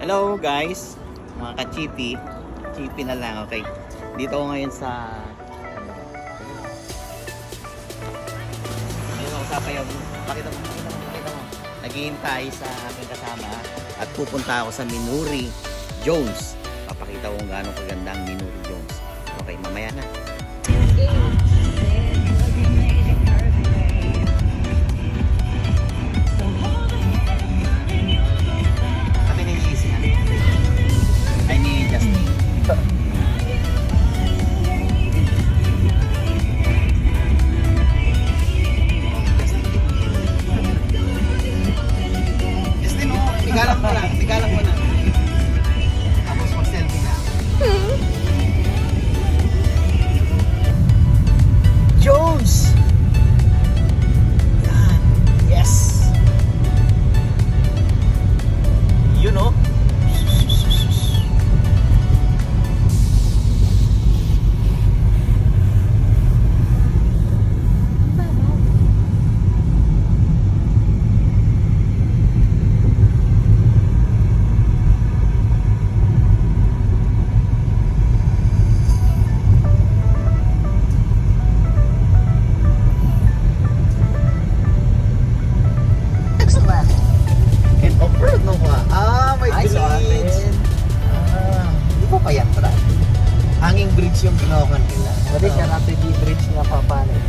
Hello guys, mga ka-chippy. Chippy na lang, okay. Dito ako ngayon sa ngayon ako sa Payaw. Pakita mo. Naghihintay sa aking kasama at pupunta ako sa Minuri Jones. Papakita ko kung gaano kaganda ang Minuri Jones. Okay, mamaya na. Tigalang mo na. Tapos mag-selfie na. Jones! Yan. Yes! You know? Hanging bridge yung ginawakan nila. Pwede siya natin yung bridge nga papalit.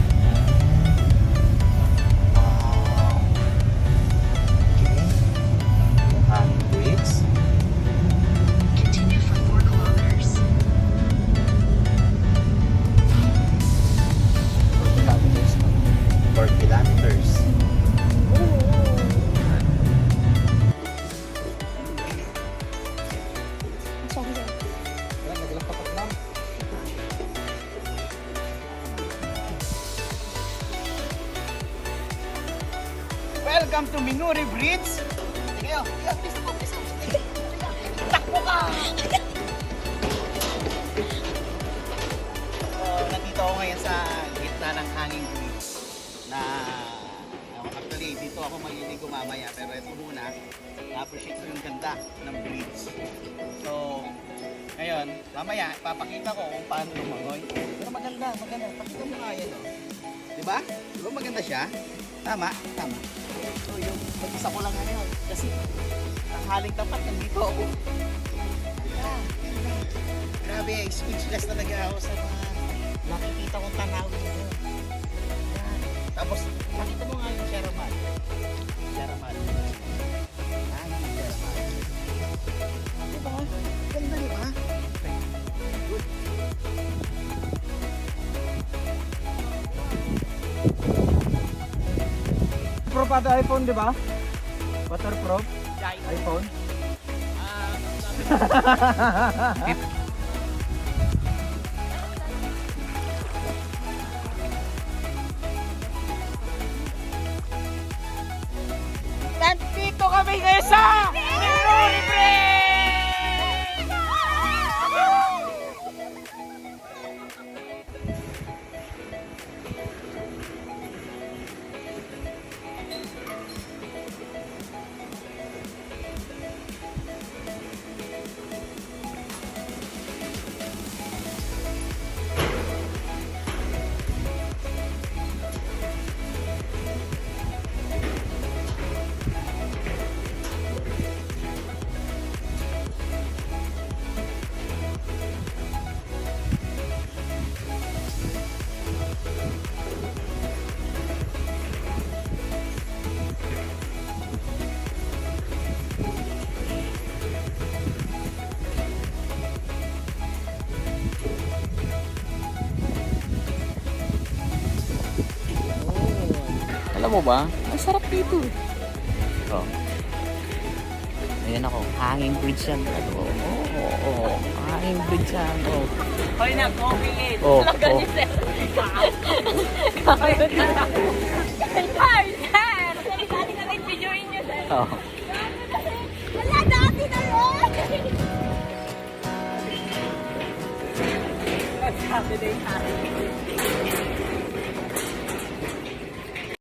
Okay. Hanging bridge. Continue for 4 kilometers. 4 kilometers. Welcome to Minuri Bridge. Sige, takbo ka! Nandito ako ngayon sa gitna ng hanging bridge na actually dito ako maliligo mamaya, pero ito muna na-appreciate ko yung ganda ng bridge. So ngayon, mamaya ipapakita ko kung paano lumangoy. Pero maganda. Pakita mo nga yan, oh. Diba? Diba maganda siya? Tama. So yung mag-isa ko lang ngayon kasi ang haling tapat nandito ako. Yeah. Grabe, speechless talaga ako sa mga nakikita kong tanawin ngayon. Yeah. Tapos, makita mo nga yung Sheramal. Sheramal. Diba? Ganda, diba? Good. Proof ato iPhone, di ba? Waterproof? iPhone? Nandito kami ngayon sa Minuri Bridge! Alam mo ba? Ang sarap dito. Oh. Ayan ako. Hanging bridge yan. Hanging bridge yan. Oh. Hoy na, coffee. Oh. Ganyan, sir. Sir! Sali na nag-videoin niyo, sir. Oh. Wala, dati na yun! Saturday,